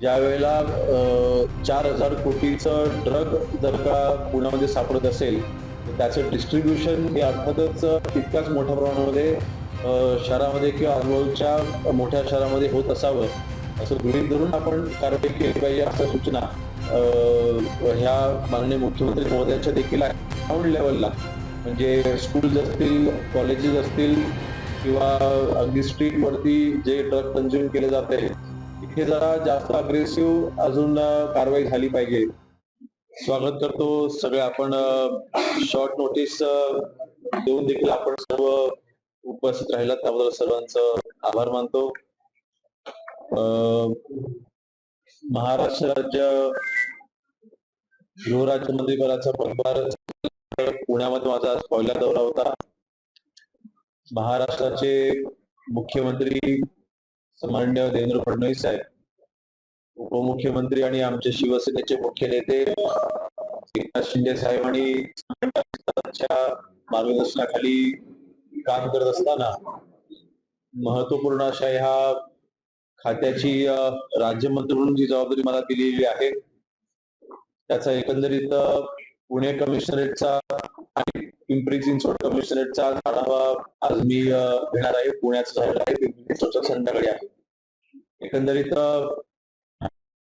ज्या वेळेला 4,000 कोटीचं ड्रग जर का पुण्यामध्ये सापडत असेल, तर त्याचं डिस्ट्रिब्युशन हे अर्थातच तितक्याच मोठ्या प्रमाणामध्ये शहरामध्ये किंवा आजूबाजूच्या मोठ्या शहरामध्ये होत असावं, असं गृहीत धरून आपण कारवाई केली पाहिजे अशा सूचना ह्या माननीय मुख्यमंत्री महोदयांच्या देखील आहेत. ग्राउंड लेव्हलला म्हणजे स्कूल्स असतील, कॉलेजेस असतील किंवा अगदी स्ट्रीटवरती जे ड्रग कन्झ्युम केले जाते, इथे जरा जास्त अग्रेसिव्ह अजून कारवाई झाली पाहिजे. स्वागत करतो सगळे आपण शॉर्ट नोटीस देऊन देखील आपण सर्व उपस्थित राहिलात त्याबद्दल सर्वांचं आभार मानतो. महाराष्ट्र राज्य गृहराज्यमंत्रीपदाचा पदभार पुण्यामध्ये माझा आज पहिला दौरा होता. महाराष्ट्राचे मुख्यमंत्री सन्माननीय देवेंद्र फडणवीस साहेब, उपमुख्यमंत्री आणि आमचे शिवसेनेचे मुख्य नेते एकनाथ शिंदे साहेब आणि त्यांच्या मार्गदर्शनाखाली काम करत असताना महत्वपूर्ण अशा ह्या खात्याची राज्यमंत्री म्हणून जी जबाबदारी मला दिलेली आहे, त्याचा एकंदरीत पुणे कमिशनरेटचा आणि पिंपरी चिंचवड कमिशनरेटचा आढावा आज मी घेणार आहे. पुण्याचा झालेला आहे, पिंपरी चिंचवडचा संध्याकाळी आहे. एकंदरीत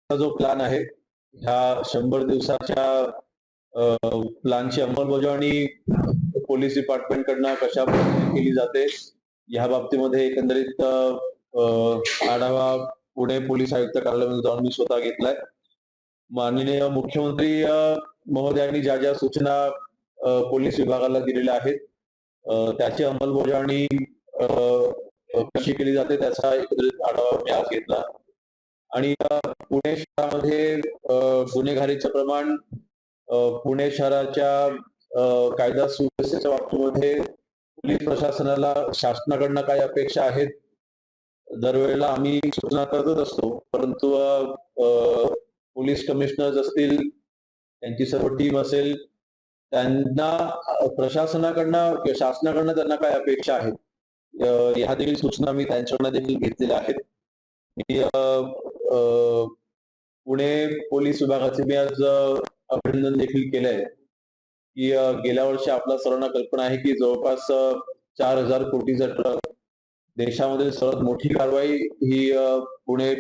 जो प्लॅन आहे ह्या 100 दिवसाच्या प्लॅनची अंमलबजावणी पोलीस डिपार्टमेंट कडनं कशा पद्धतीने केली जाते या बाबतीमध्ये एकंदरीत आढावा पुणे पोलीस आयुक्त कार्यालयामध्ये जाऊन मी स्वतः घेतलाय. माननीय मुख्यमंत्री महोदयांनी ज्या ज्या सूचना पोलीस विभागाला दिलेल्या आहेत त्याची अंमलबजावणी कशी केली जाते त्याचा एकत्रित आढावा मी आज घेतला. आणि पुणे शहरामध्ये गुन्हेगारीचं प्रमाण पुणे शहराच्या कायदा सुव्यवस्थेच्या बाबतीमध्ये पोलीस प्रशासनाला शासनाकडनं काय अपेक्षा आहेत दरवेळेला आम्ही सूचना करतच असतो, परंतु पोलीस कमिशनर्स असतील, त्यांची सर्व टीम असेल, त्यांना प्रशासनाकडनं किंवा शासनाकडनं त्यांना काय अपेक्षा आहेत ह्या देखील सूचना मी त्यांच्याकडनं देखील घेतलेल्या आहेत. मी पुणे पोलीस विभागाचे मी आज अभिनंदन देखील केलंय की गेल्या वर्षी आपल्या सर्वांना कल्पना आहे की जवळपास 4,000 कोटीचा ड्रग देशामध्ये सर्वात मोठी कारवाई ही पुणे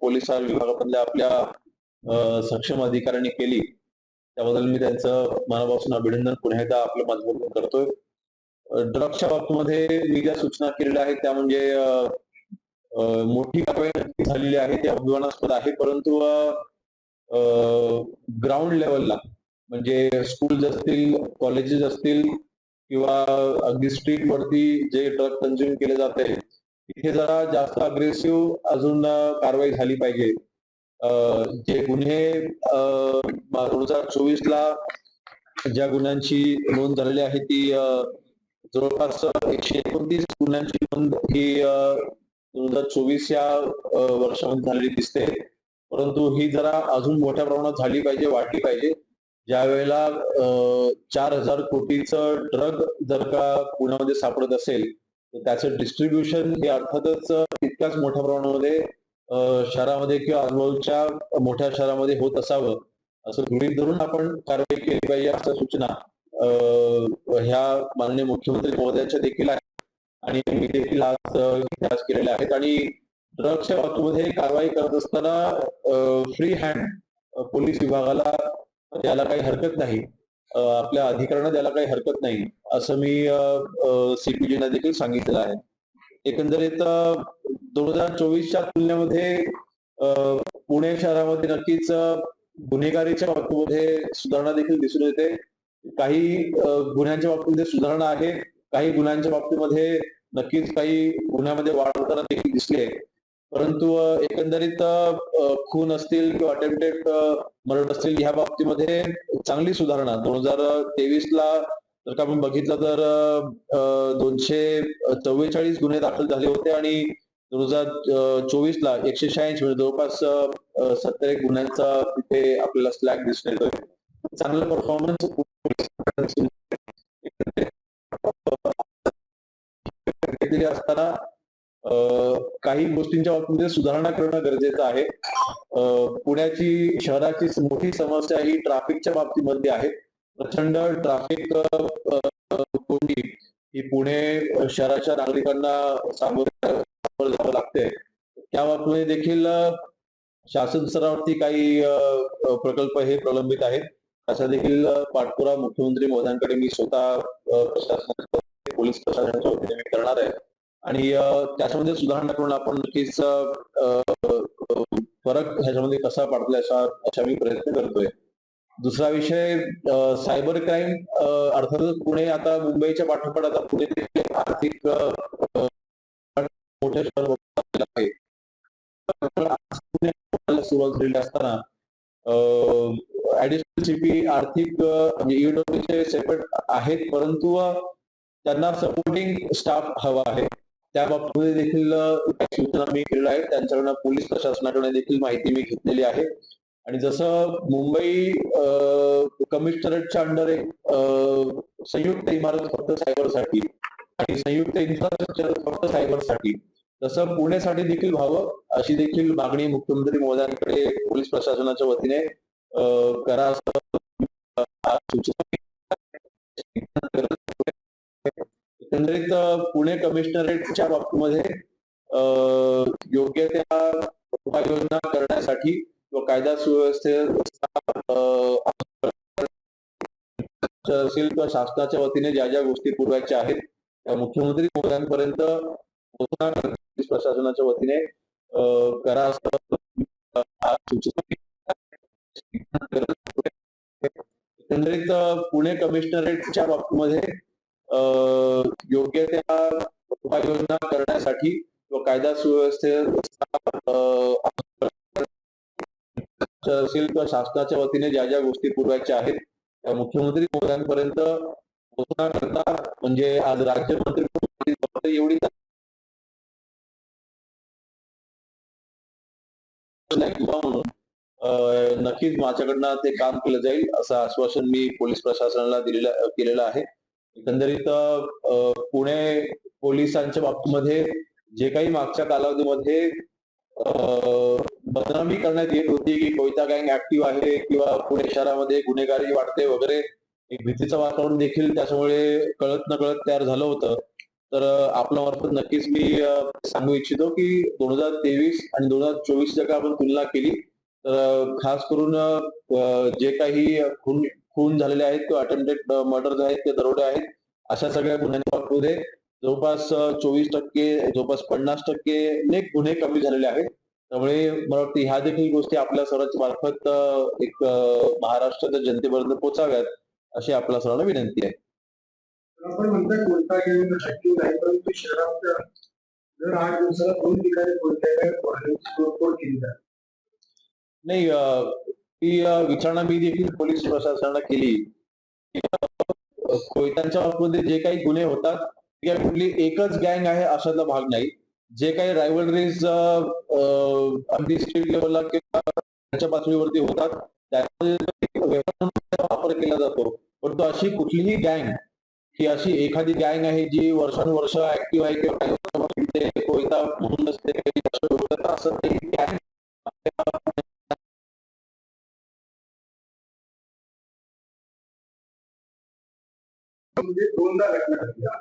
पोलीस विभागामधल्या आपल्या सक्षम अधिकाऱ्यांनी केली. त्याबद्दल मी त्यांचं मनापासून अभिनंदन पुन्हा एकदा आपल्या माध्यमातून करतोय. ड्रग्सच्या बाबतीमध्ये मी ज्या सूचना केलेल्या आहेत त्या म्हणजे मोठी कारवाई नक्की झालेली आहे, ते अभिमानास्पद आहे, परंतु ग्राउंड लेवलला म्हणजे स्कूल्स असतील, कॉलेजेस असतील किंवा अगदी स्ट्रीटवरती जे ड्रग कन्झ्युम केले जाते, तिथे जरा जास्त अग्रेसिव्ह अजून कारवाई झाली पाहिजे. जे गुन्हे 2024 ला ज्या गुन्ह्यांची नोंद झालेली आहे ती जवळपास 129 गुन्ह्यांची नोंद ही 2024 या वर्षामध्ये झालेली दिसते, परंतु ही जरा अजून मोठ्या प्रमाणात झाली पाहिजे, वाढली पाहिजे. ज्या वेळेला 4,000 कोटीचं ड्रग जर का पुण्यामध्ये सापडत असेल, तर त्याचं डिस्ट्रीब्युशन हे अर्थातच तितक्याच मोठ्या प्रमाणामध्ये शहरामध्ये किंवा आजूबाजूच्या मोठ्या शहरामध्ये होत असावं, असं गृहीत धरून आपण कारवाई केली पाहिजे अशा सूचना ह्या माननीय मुख्यमंत्री महोदयांच्या देखील आहेत आणि मी देखील आज केलेल्या आहेत. आणि ड्रग्सच्या बाबतीमध्ये कारवाई करत असताना फ्री हँड पोलीस विभागाला द्यायला काही हरकत नाही, आपल्या अधिकाऱ्यांना द्यायला काही हरकत नाही, असं मी सीपीजीना देखील सांगितलेलं आहे. एकंदरीत 2024च्या तुलनेमध्ये पुणे शहरामध्ये नक्कीच गुन्हेगारीच्या बाबतीमध्ये सुधारणा देखील दिसून येते. काही गुन्ह्यांच्या बाबतीमध्ये सुधारणा आहे, काही गुन्ह्यांच्या बाबतीमध्ये नक्कीच काही गुन्ह्यामध्ये वाढ होताना देखील दिसली आहे, परंतु एकंदरीत खून असतील किंवा अटेम्प्टेड मर्डर असतील ह्या बाबतीमध्ये चांगली सुधारणा 2023 ला जर का आपण बघितलं तर 244 गुन्हे दाखल झाले होते आणि 2024 ला 186 म्हणजे जवळपास 71 गुन्ह्यांचा तिथे आपल्याला स्लॅग दिसून येतोय. चांगला परफॉर्मन्स असताना काही गोष्टींच्या बाबतीमध्ये सुधारणा करणं गरजेचं आहे. पुण्याची शहराची मोठी समस्या ही ट्रॅफिकच्या बाबतीमध्ये आहे. प्रचंड ट्रॅफिक कोंडी ही पुणे शहराच्या नागरिकांना सामोरं जावं लागते. त्या बाबतीमध्ये देखील शासन स्तरावरती काही प्रकल्प हे प्रलंबित आहेत. असा देखील पाठपुरावा मुख्यमंत्री महोदयांकडे मी स्वतः प्रशासनाच्या पोलीस प्रशासनाच्या वतीने मी करणार आहे आणि त्याच्यामध्ये सुधारणा करून आपण नक्कीच फरक ह्याच्यामध्ये कसा पाडतो अशा मी प्रयत्न करतोय. दुसरा विषय सायबर क्राईम. अर्थातच पुणे आता मुंबईच्या पाठोपाठ आता पुणे देखील आर्थिक मोठ्या शहर आहे. सुरुवात झालेली असताना ऍडिशनल सीपी आर्थिक म्हणजे ईडब्ल्यूचे सेपरेट आहेत, परंतु त्यांना सपोर्टिंग स्टाफ हवा आहे. त्या बाबतीमध्ये देखील सूचना मी केलेल्या आहेत. त्यांच्याकडनं पोलीस प्रशासनाकडे देखील माहिती मी घेतलेली आहे आणि जसं मुंबई कमिशनरेटच्या अंडर एक संयुक्त इमारत फक्त सायबरसाठी आणि संयुक्त इन्फ्रास्ट्रक्चर फक्त सायबरसाठी, तसं पुण्यासाठी देखील व्हावं अशी देखील मागणी मुख्यमंत्री महोदयांकडे पोलीस प्रशासनाच्या वतीने करा सूचना. एकंदरीत पुणे कमिशनरेटच्या बाबतीमध्ये योग्य त्या उपाययोजना करण्यासाठी व कायदा सुव्यवस्थे असेल किंवा शासनाच्या वतीने ज्या ज्या गोष्टी पुरवायच्या आहेत त्या मुख्यमंत्री महोदयांपर्यंत पोहोचणार प्रशासनाच्या वतीने करा सूचना. एकंदरीत पुणे कमिशनरेटच्या बाबतीमध्ये योग्य त्या उपाययोजना करण्यासाठी व कायदा सुव्यवस्थे असेल किंवा शासनाच्या वतीने ज्या ज्या गोष्टी पुरवायच्या आहेत त्या मुख्यमंत्री महोदयांपर्यंत पोहोचण्याकरता म्हणजे आज राज्यमंत्री एवढी म्हणून नक्कीच माझ्याकडनं ते काम केलं जाईल असं आश्वासन मी पोलीस प्रशासनाला केलेलं आहे. एकंदरीत पुणे पोलिसांच्या बाबतीमध्ये जे काही मागच्या कालावधीमध्ये बदनामी करण्यात येत होती की कोयता गँग ऍक्टिव्ह आहे किंवा पुणे शहरामध्ये गुन्हेगारी वाढते वगैरे, एक भीतीचं वातावरण देखील त्याच्यामुळे कळत न कळत तयार झालं होतं. तर आपल्या मार्फत नक्कीच मी सांगू इच्छितो की 2023 आणि 2024 जर का आपण तुलना केली तर खास करून जे काही खून झालेले आहेत किंवा अटेम्प्टेड मर्डर आहेत किंवा दरोडे आहेत अशा सगळ्या गुन्ह्यांमध्ये जवळपास 24%, जवळपास 50% गुन्हे कमी झालेले आहेत. त्यामुळे मला वाटतं ह्या देखील गोष्टी आपल्या सर्वांच्या मार्फत एक महाराष्ट्राच्या जनतेपर्यंत पोहोचाव्यात अशी आपल्या सर्वांना विनंती आहे. आपण म्हणतात कोणता घेऊन ऍक्टिव्ह नाही, परंतु शहराच्या दर 8 दिवसाला 2 ठिकाणी कोणत्या केली जाते. नाही, ती विचारणा मी देखील पोलीस प्रशासनाला केली. कोयत्यांच्या बाबतीमध्ये जे काही गुन्हे होतात कुठली एकच गँग आहे अशातला भाग नाही. जे काही रायव्हलरीज अगदी स्टेट लेवलला किंवा त्याच्या पातळीवरती होतात त्यामध्ये वापर केला जातो, परंतु अशी कुठलीही गँग ही अशी एखादी गँग आहे जी वर्षानुवर्ष ऍक्टिव्ह आहे किंवा कोयता म्हणून असते असं गँग म्हणजे 2दा घटना घडल्या.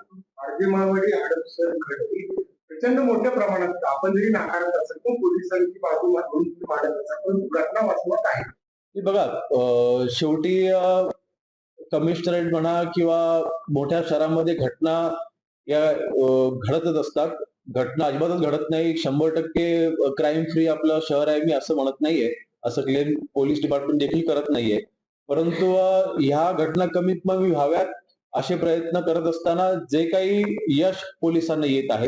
आरजे माळवाडी हडपसर घडली प्रचंड मोठ्या प्रमाणात. आपण जरी नाकारत असेल पण पोलिसांची बाजू मांडत असेल पण घटना वाचवत आहे. बघा, शेवटी कमिशनरेट म्हणा किंवा मोठ्या शहरामध्ये घटना या घडतच असतात. घटना अजिबातच घडत नाही. 100% क्राईम फ्री आपलं शहर आहे मी असं म्हणत नाहीये, असं क्लेम पोलीस डिपार्टमेंट देखील करत नाहीये. परंतु ह्या घटना कमीत कमी व्हाव्यात असे प्रयत्न करत असताना जे काही यश पोलिसांना येत आहे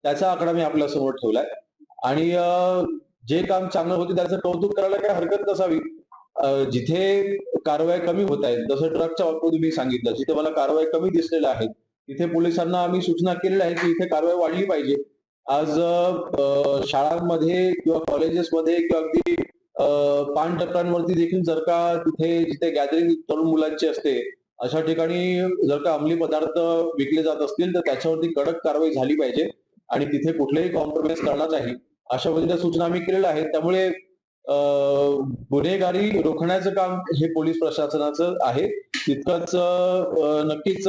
त्याचा आकडा मी आपल्या समोर ठेवलाय आणि जे काम चांगलं होते त्याचं कौतुक करायला काही हरकत नसावी. जिथे कारवाई कमी होत आहेत, जसं ट्रकच्या बाबतीत मी सांगितलं, जिथे मला कारवाई कमी दिसलेल्या आहेत तिथे पोलिसांना आम्ही सूचना केलेल्या आहेत की इथे कारवाई वाढली पाहिजे. आज शाळांमध्ये किंवा कॉलेजेसमध्ये किंवा अगदी पान टप्प्यांवरती देखील जर का जिथे गॅदरिंग तरुण मुलांची असते अशा ठिकाणी जर का अंमली पदार्थ विकले जात असतील तर त्याच्यावरती कडक कारवाई झाली पाहिजे. आणि तिथे कुठलेही कॉम्प्रोमाइज करणार नाही अशा पद्धतीच्या सूचना आम्ही केलेल्या आहेत. त्यामुळे गुन्हेगारी रोखण्याचं काम हे पोलीस प्रशासनाचं आहे. तितकंच नक्कीच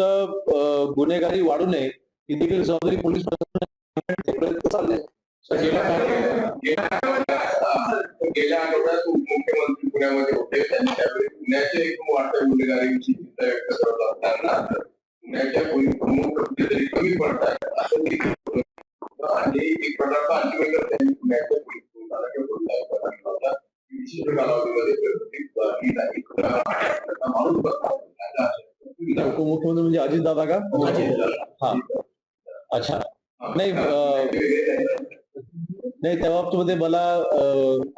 गुन्हेगारी वाढू नये ही देखील जबाबदारी पोलीस प्रशासनाचे प्रयत्न चालले आहेत. गेल्या आठवड्यात उपमुख्यमंत्री पुण्यामध्ये होते. त्यांनी त्यावेळी पुण्याच्या एकूण वाढत्या गुन्हेगारीची चिंता व्यक्त करत असताना पुण्याच्या पोलीस प्रमुख कुठेतरी कमी पडतात असं देखील आणि एक प्रकारचा अंतिमेकर त्यांनी पुण्याच्या पोलीस प्रमुखाला बोलला विशिष्ट कालावधीमध्ये उपमुख्यमंत्री म्हणजे अजितदादा का? हा, अच्छा. नाही नाही, त्या बाबतीमध्ये मला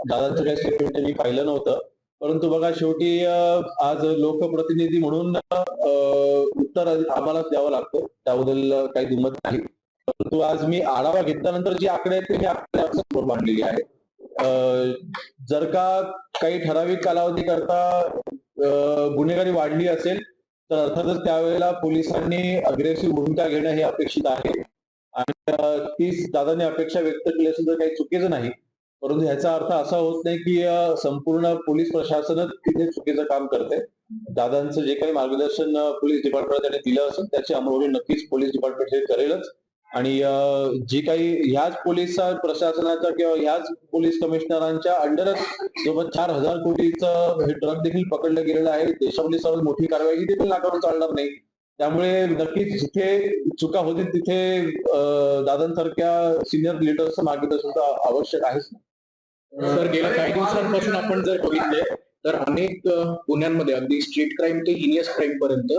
दादांचं काही स्टेटमेंट मी पाहिलं नव्हतं. परंतु बघा, शेवटी आज लोकप्रतिनिधी म्हणून उत्तर आम्हालाच द्यावं लागतं, त्याबद्दल काही दुमत नाही. परंतु आज मी आढावा घेतल्यानंतर जी आकडे आहेत ते मी आपल्या समोर मांडलेली आहे. जर का काही ठराविक कालावधी करता गुन्हेगारी वाढली असेल तर अर्थातच त्यावेळेला पोलिसांनी अग्रेसिव्ह भूमिका घेणं हे अपेक्षित आहे. आणि तीच दादांनी अपेक्षा व्यक्त केली असेल तर काही चुकीचं नाही. परंतु ह्याचा अर्थ असा होत नाही की संपूर्ण पोलीस प्रशासनच तिथे चुकीचं काम करते. दादांचं जे काही मार्गदर्शन पोलीस डिपार्टमेंटने दिलं असेल त्याची अंमलबजावणी नक्कीच पोलीस डिपार्टमेंट हे करेलच. आणि जी काही ह्याच पोलीस प्रशासनाच्या किंवा ह्याच पोलीस कमिशनरांच्या अंडरच जवळ 4,000 कोटीचं हे ट्रक देखील पकडलं गेलेलं आहे. देशामध्ये सर्वात मोठी कारवाई ही देखील नाकारून चालणार नाही. त्यामुळे नक्कीच जिथे चुका होतील तिथे दादांसारख्या सिनियर लिडर्सचं मार्गदर्शन आवश्यक आहेच. सर, गेल्या काही दिवसांपासून आपण जर बघितले तर अनेक गुन्ह्यांमध्ये अगदी स्ट्रीट क्राईम ते हिनियस क्राईम पर्यंत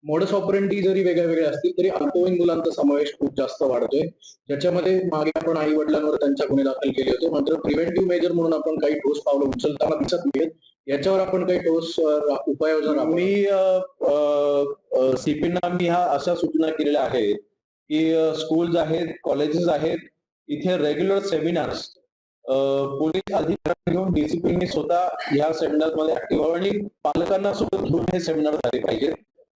मोडस ऑपरेंडी जरी वेगळ्या वेगळ्या असतील तरी अल्पवयीन मुलांचा समावेश खूप जास्त वाढतोय. ज्याच्यामध्ये मागे आपण आई वडिलांवर त्यांच्या गुन्हे दाखल केले होते, मात्र प्रिव्हेंटिव्ह मेजर म्हणून आपण काही ठोस पावलं उचलताना दिसत नाहीत. याच्यावर आपण काही ठोस उपाययोजना मी सीपीना मी ह्या अशा सूचना केलेल्या आहेत की स्कूल्स आहेत, कॉलेजेस आहेत, इथे रेग्युलर सेमिनार्स पोलीस अधिकारी घेऊन डीसीपीनी स्वतः ह्या सेमिनार मध्ये ऍक्टिव्ह व्हावं आणि पालकांना सोबत घेऊन हे सेमिनार झाले पाहिजे.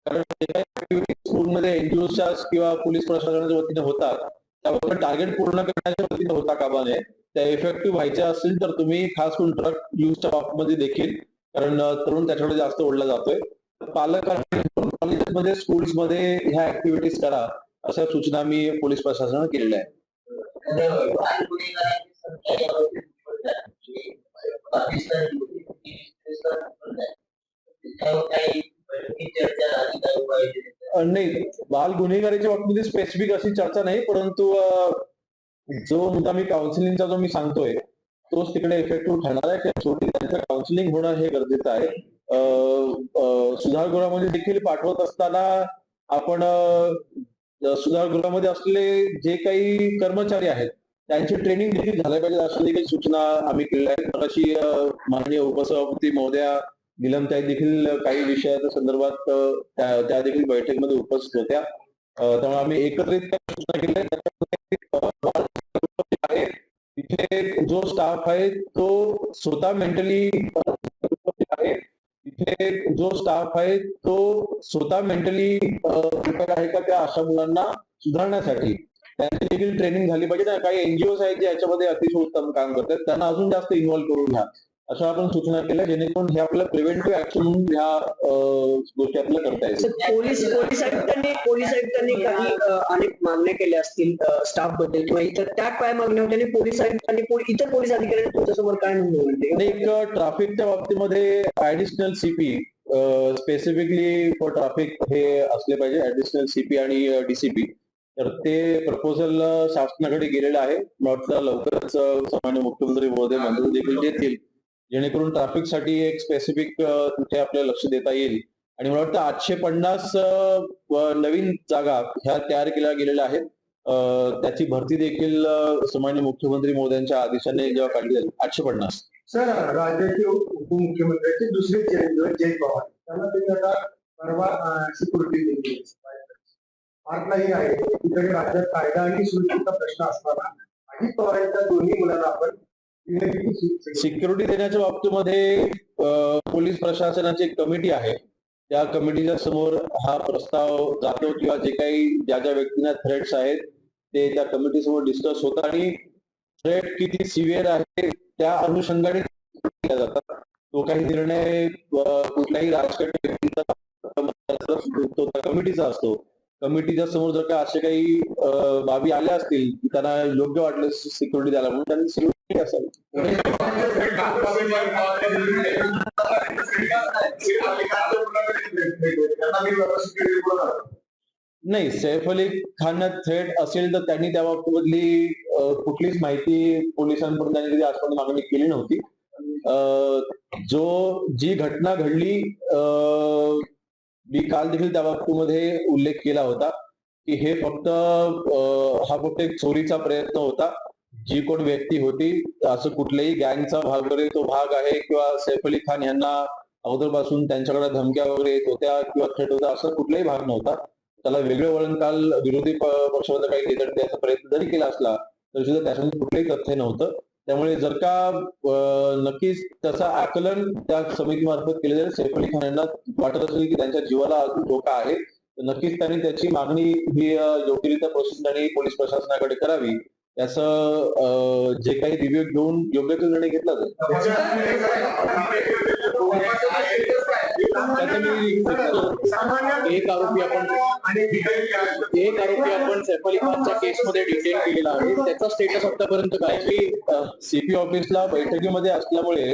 कारण जे काही ऍक्टिव्हिटी स्कूलमध्ये एनजीओच्या किंवा पोलीस प्रशासनाच्या वतीने होतात त्याबद्दल टार्गेट पूर्ण करण्याच्या वतीने होता कामा नये. त्या इफेक्टिव्ह व्हायच्या असतील तर तुम्ही खास करून ड्रग युजच्या बाबतीमध्ये देखील, कारण तरुण त्याच्याकडे जास्त ओढला जातोय, पालकांनी कॉलेजेसमध्ये स्कूल्समध्ये ह्या ऍक्टिव्हिटीज करा अशा सूचना मी पोलीस प्रशासनाने केलेल्या आहेत. नाही, बाल गुन्हेगारीच्या बाबतीत स्पेसिफिक अशी चर्चा नाही, परंतु जो मुद्दा मी काउन्सिलिंगचा जो मी सांगतोय तोच तिकडे इफेक्टिव्ह ठरणार आहे. शेवटी त्यांचं काउन्सिलिंग होणं हे गरजेचं आहे. सुधारगृहामध्ये देखील पाठवत असताना आपण सुधारगृहामध्ये असलेले जे काही कर्मचारी आहेत त्यांची ट्रेनिंग देखील झाल्या पाहिजे अशा देखील सूचना आम्ही केलेल्या आहेत. अशी माननीय उपसभापती महोदया निलमताई देखील काही विषयाच्या संदर्भात त्या देखील बैठकीमध्ये उपस्थित होत्या. त्यामुळे आम्ही एकत्रित सूचना केल्या. तिथे जो स्टाफ आहे तो स्वतः मेंटली आहे का त्या अशा मुलांना सुधारण्यासाठी त्यांची देखील ट्रेनिंग झाली पाहिजे. काही एनजीओ आहेत जे याच्यामध्ये अतिशय उत्तम काम करतात, त्यांना अजून जास्त इन्व्हॉल्व्ह करून घ्या अशा आपण सूचना केल्या, जेणेकरून हे आपलं प्रिव्हेंटिव्ह ऍक्शन म्हणून ह्या गोष्टी आपल्याला करता येतील. पोलीस आयुक्तांनी काही अनेक मागण्या केल्या असतील स्टाफ बद्दल किंवा इतर, त्या काय मागण्या होत्या आणि पोलीस आयुक्तांनी इतर पोलीस अधिकाऱ्यांनी तुमच्यासमोर काय म्हणून एक ट्रॅफिकच्या बाबतीमध्ये additional CP specifically for traffic हे असले पाहिजे, ऍडिशनल सीपी आणि डीसीपी. तर ते प्रपोजल शासनाकडे गेलेलं आहे. मला लवकरच सामान्य मुख्यमंत्री महोदय मंजूरी देखील देतील, जेणेकरून ट्रॅफिकसाठी एक स्पेसिफिक तिथे आपल्याला लक्ष देता येईल. आणि मला वाटतं 850 नवीन जागा ह्या तयार केल्या गेलेल्या आहेत. त्याची भरती देखील सामान्य मुख्यमंत्री महोदयांच्या आदेशाने जेव्हा काढली जाईल 850. सर, राज्याचे उपमुख्यमंत्र्यांचे दुसरे चिरंजीव जय पवार त्यांना तुम्ही आता परवा सिक्युरिटी दिली भारतलाही आहे. तिकडे राज्यात कायदा आणि सुरक्षेचा प्रश्न असताना अजित पवारांच्या दोन्ही मुलांना आपण सिक्युरिटी देण्याच्या बाबतीमध्ये पोलीस प्रशासनाची एक कमिटी आहे. त्या कमिटीच्या समोर हा प्रस्ताव जातो किंवा जे काही ज्या ज्या व्यक्तींना थ्रेट्स आहेत ते त्या कमिटी समोर डिस्कस होतं आणि थ्रेट किती सिव्हिअर आहे त्या अनुषंगाने केला जातात. तो काही निर्णय कुठल्याही राजकारणी व्यक्तीचा तो त्या कमिटीचा असतो. कमिटीच्या समोर जर का असे काही बाबी आल्या असतील की त्यांना योग्य वाटलं सिक्युरिटी द्यायला म्हणून त्यांनी सिक्युरिटी असावी. नाही, सैफ अली खान थ्रेट असेल तर त्यांनी त्या बाबतीमधली कुठलीच माहिती पोलिसांपर्यंत त्यांनी कधी आजपर्यंत मागणी केली नव्हती. जी घटना घडली मी काल देखील त्या बाबतीमध्ये उल्लेख केला होता की हे फक्त हा फक्त एक चोरीचा प्रयत्न होता. जी कोण व्यक्ती होती असं कुठल्याही गँगचा भाग वगैरे तो भाग आहे किंवा सैफ अली खान यांना अगोदरपासून त्यांच्याकडे धमक्या वगैरे येत होत्या किंवा थ्रेट होता असं कुठलाही भाग नव्हता. त्याला वेगळं वळण काल विरोधी पक्षामध्ये काही नेत्यांनी द्यायचा प्रयत्न जरी केला असला तरी सुद्धा त्याच्यामध्ये कुठलंही तथ्य नव्हतं. त्यामुळे जर का नक्कीच त्याचं आकलन त्या समितीमार्फत केलं जाईल, सैफ अली खान यांना वाटत असेल की त्यांच्या जीवाला अजून धोका आहे तर नक्कीच त्यांनी त्याची मागणी ही योग्यरित्या प्रशासनाने पोलीस प्रशासनाकडे करावी. त्याचं जे काही रिव्ह्यू घेऊन योग्य तो निर्णय घेतला जाईल. एक आरोपी आपण सैफ अली खानच्या केसमध्ये डिटेन केलेला आहे, त्याचा स्टेटस आतापर्यंत काय? सीपी ऑफिसला बैठकीमध्ये असल्यामुळे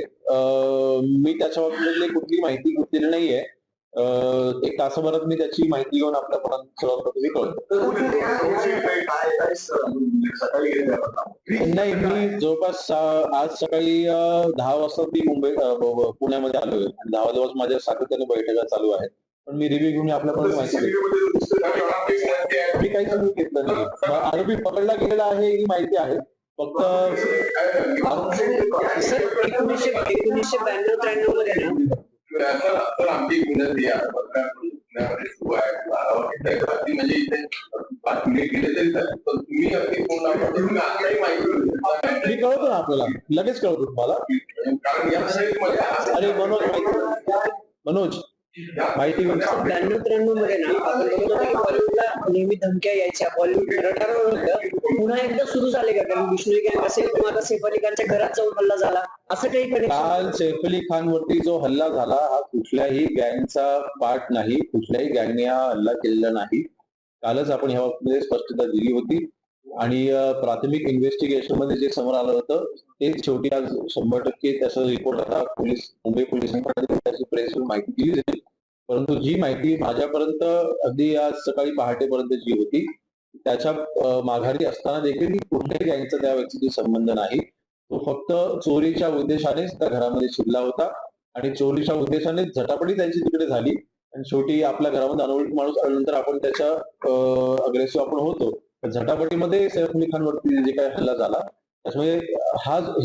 मी त्याच्या बाबतीतली कुठली माहिती घेतलेली नाहीये. एक तासाभरात मी त्याची माहिती घेऊन आपल्यापर्यंत कळवतो. नाही, मी जवळपास आज सकाळी 10 वाजता ती पुण्यामध्ये आलोय आणि 10 दिवस माझ्या सातत्याने बैठका चालू आहेत. पण मी रिव्ह्यू घेऊन आपल्यापर्यंत माहिती मी काहीच घेतलं नाही. आरोपी पकडला गेलेला आहे ही माहिती आहे. फक्त 1992-93 मध्ये आमची विनंती आहे सुरू आहे म्हणजे इथे बातमी केली तरी तुम्ही अगदी पूर्ण मी कळवतो ना आपल्याला, लगेच कळवतो तुम्हाला. कारण या मध्ये अरे मनोज माहिती 92-93 मध्ये ना आपण बघत होतो की बॉलिवूडला नेहमी धमक्या यायच्या, बॉलिवूड रडारवर होतं. पुन्हा एकदा सुरू झाले का? कारण बिश्नोई गँग असेल किंवा आता सैफ अली खानच्या घरात जाऊन हल्ला झाला असं काही कनेक्शन? काल सैफ अली खान वरती जो हल्ला झाला हा कुठल्याही गँगचा पार्ट नाही, कुठल्याही गँगने हा हल्ला केलेला नाही. कालच आपण ह्या बाबतीमध्ये स्पष्टता दिली होती आणि प्राथमिक इन्व्हेस्टिगेशन मध्ये जे समोर आलं होतं ते शेवटी आज 100% त्याचा रिपोर्ट आता मुंबई पोलिसांकडे त्याची प्रेसवर माहिती दिली जाईल. परंतु जी माहिती माझ्यापर्यंत अगदी आज सकाळी पहाटेपर्यंत जी होती त्याच्या माघारी असताना देखील कुठल्याही गँगचा त्या व्यक्तीशी संबंध नाही. तो फक्त चोरीच्या उद्देशानेच त्या घरामध्ये शिरला होता आणि चोरीच्या उद्देशाने झटापटी त्यांची तिकडे झाली आणि शेवटी आपल्या घरामध्ये अनोळखी माणूस आल्यानंतर आपण त्याच्या अग्रेसिव्ह आपण होतो. झटापटीमध्ये सैफ अली खान वरती जे काही हल्ला झाला त्याच्यामुळे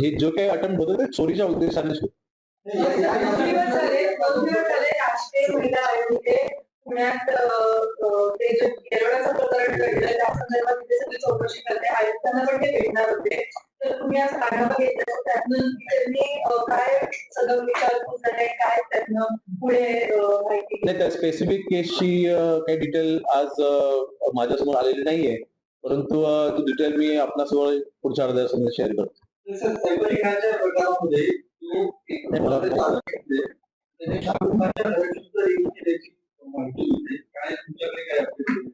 हे जो काही अटेम्प्ट होतं ते चोरीच्या उद्देशानेच होतं. राष्ट्रीय महिला आयोगाने पुण्यात ते जे केरळाचं प्रकरण घडलं त्या संदर्भात तिथे सगळी चौकशी करते. आयुक्तांना पण ते भेटणार होते. तर तुम्ही आज आढावा घेतला त्यातून त्यांनी काय सगळं विचारपूस झाले, काय त्यातनं पुढे माहिती? नाही, त्या स्पेसिफिक केसची काही डिटेल आज माझ्यासमोर आलेली नाहीये, परंतु ती डिटेल मी आपल्यासमोर पुढच्या अर्ध्या तासामध्ये शेअर करतो.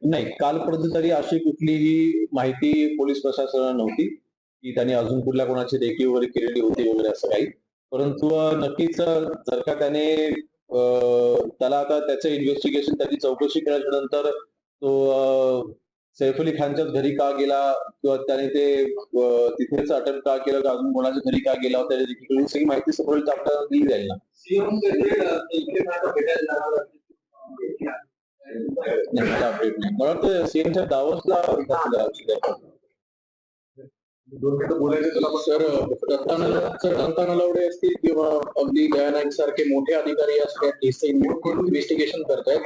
नाही, कालपर्यंत तरी अशी कुठलीही माहिती पोलीस प्रशासनाला नव्हती की त्यांनी अजून कुठल्या कोणाची रेकी वगैरे केलेली होती वगैरे असं काही. परंतु नक्कीच जर का त्याला आता त्याचं इन्व्हेस्टिगेशन त्याची चौकशी केल्याच्या नंतर तो सैफ अली खानच्याच घरी का गेला किंवा त्याने ते तिथेच अटेम्प्ट का केलं का अजून कोणाच्या घरी का गेला होता त्याची सगळी माहिती समोर आपल्याला दिली जाईल ना. अपडेट नाही, मला वाटतं सीएमच्या दावोसला सर दत्ता नलावडे असतील किंवा अगदी दयानायक सारखे मोठे अधिकारी या सगळ्या केसचं इन्व्हेस्टिगेशन करतायत.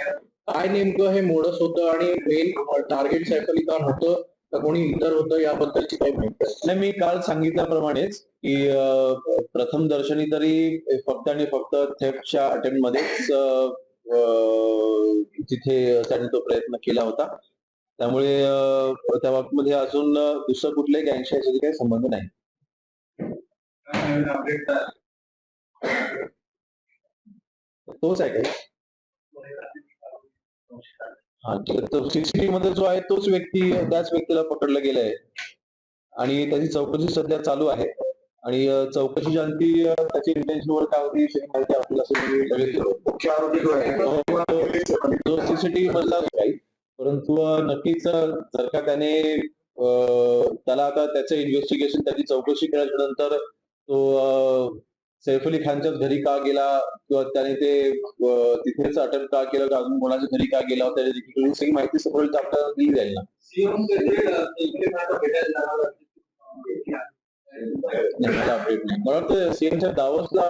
काय नेमकं हे मोडस होतं आणि मेन टार्गेट सैफ अली खान होतं का कोणी इतर होतं याबद्दलची काही माहिती नाही. मी काल सांगितल्याप्रमाणेच की प्रथम दर्शनी तरी फक्त आणि फक्त थेफ्टच्या अटेम्प्ट मध्येच तिथे त्याने तो प्रयत्न केला होता त्यामुळे त्या बाबतीमध्ये अजून दुसरं कुठल्याही गँगशी याच्याशी काही संबंध नाही. अपडेट तोच आहे काही. हा ठीक आहे. तो सीसीटीव्ही मध्ये जो आहे तोच व्यक्ती त्याच व्यक्तीला पकडलं गेलं आहे आणि त्याची चौकशी सध्या चालू आहे आणि चौकशी अंती त्याची इंटेन्शन वर काय होती याची माहिती आपल्याला सगळी मुख्य आरोपी जो आहे जो सीसीटीव्ही मधला काही, परंतु नक्कीच जर का त्याने त्याला आता त्याचं इन्व्हेस्टिगेशन त्याची चौकशी केल्याच्या नंतर तो सैफ अली खानच्याच घरी का गेला किंवा त्याने ते तिथेच अटेम्प्ट का केलं का अजून कोणाच्या घरी का गेला होता त्याची सगळी माहिती समोर आपल्याला दिली जाईल ना. नाही, मला अपडेट नाही. मला वाटतं सीएमच्या दावसला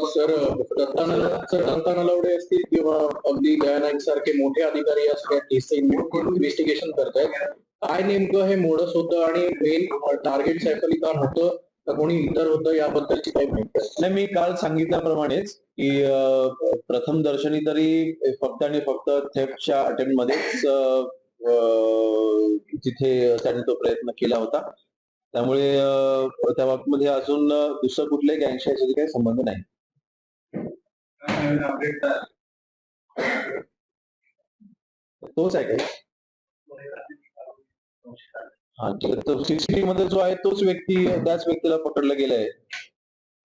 सर दत्ता नलावडे असतील किंवा अगदी दया नाईक सारखे मोठे अधिकारी या सगळ्या केसचं इन्व्हेस्टिगेशन करतायत. काय नेमकं हे मोडस होतं आणि मेन टार्गेट सैफ अली खान होतं का कोणी इतर होतं याबद्दलची काही माहिती आहे? नाही, मी काल सांगितल्याप्रमाणेच की प्रथम दर्शनी तरी फक्त आणि फक्त थेफ्टच्या अटेम्प्ट मध्येच तिथे त्याने तो प्रयत्न केला होता. त्यामुळे त्या बाबतीमध्ये अजून दुसरं कुठल्याही गँगशी याच्याशी काही संबंध नाही. अपडेट तोच आहे काही. हा ठीक आहे. तो सीसीटीव्ही मध्ये जो आहे तोच व्यक्ती त्याच व्यक्तीला पकडलं गेलं आहे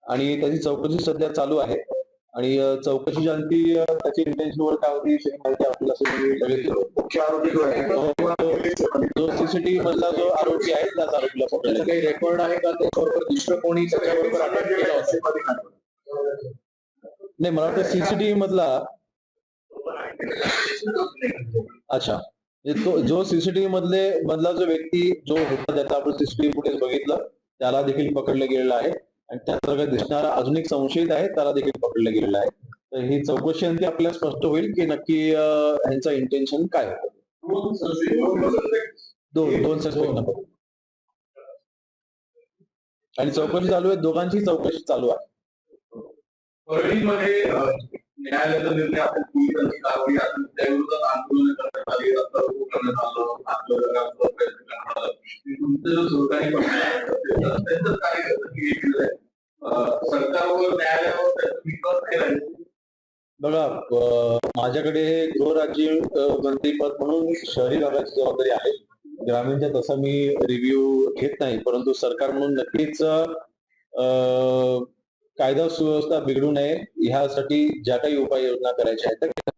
आणि त्याची चौकशी सध्या चालू आहे आणि चौकशी अंती त्याची इंटेन्शन वर काय होती याची माहिती आपल्याला सगळी मुख्य आरोपी जो आहे जो सीसीटीव्ही मधला जो आरोपी आहे त्याच आरोपीला पकडलं त्याचं काही रेकॉर्ड आहे का त्याच्याबरोबर दुसरं कोणी त्याच्याबरोबर अटक केलं असेल? नाही, मला वाटतं सीसीटीव्ही मधला अच्छा तो जो सीसीटीव्ही मधला जो व्यक्ती जो होता त्याचा आपण सीसीटीव्ही फुटेज बघितलं त्याला देखील पकडलं गेलेलं आहे आणि त्यात दिसणारा अजून एक संशयित आहे त्याला देखील पकडलं गेलेलं आहे. तर ही चौकशी अंती आपल्याला स्पष्ट होईल की नक्की ह्यांचं इंटेन्शन काय होतं. दोन सस्पेक्ट आणि चौकशी चालू आहे. दोघांची चौकशी चालू आहे. परळीमध्ये न्यायालयाचा निर्णय आपण पोलिसांची कारवाई असेल त्याविरोधात आंदोलन करण्यात आली रस्ता करण्यात आलं आत्मदहनाचा प्रयत्न करण्यात आला. तुमचं जो सहकारी त्यांचं काय केलं सरकारवर न्यायालयावर त्याचा विश्वास नाही राहिला. बघा, माझ्याकडे गृहराज्य मंत्रीपद म्हणून शहरी भागाची जबाबदारी आहे. ग्रामीणच्या तसा मी रिव्ह्यू घेत नाही, परंतु सरकार म्हणून नक्कीच कायदा सुव्यवस्था बिघडू नये ह्यासाठी ज्या काही उपाययोजना करायच्या आहेत त्या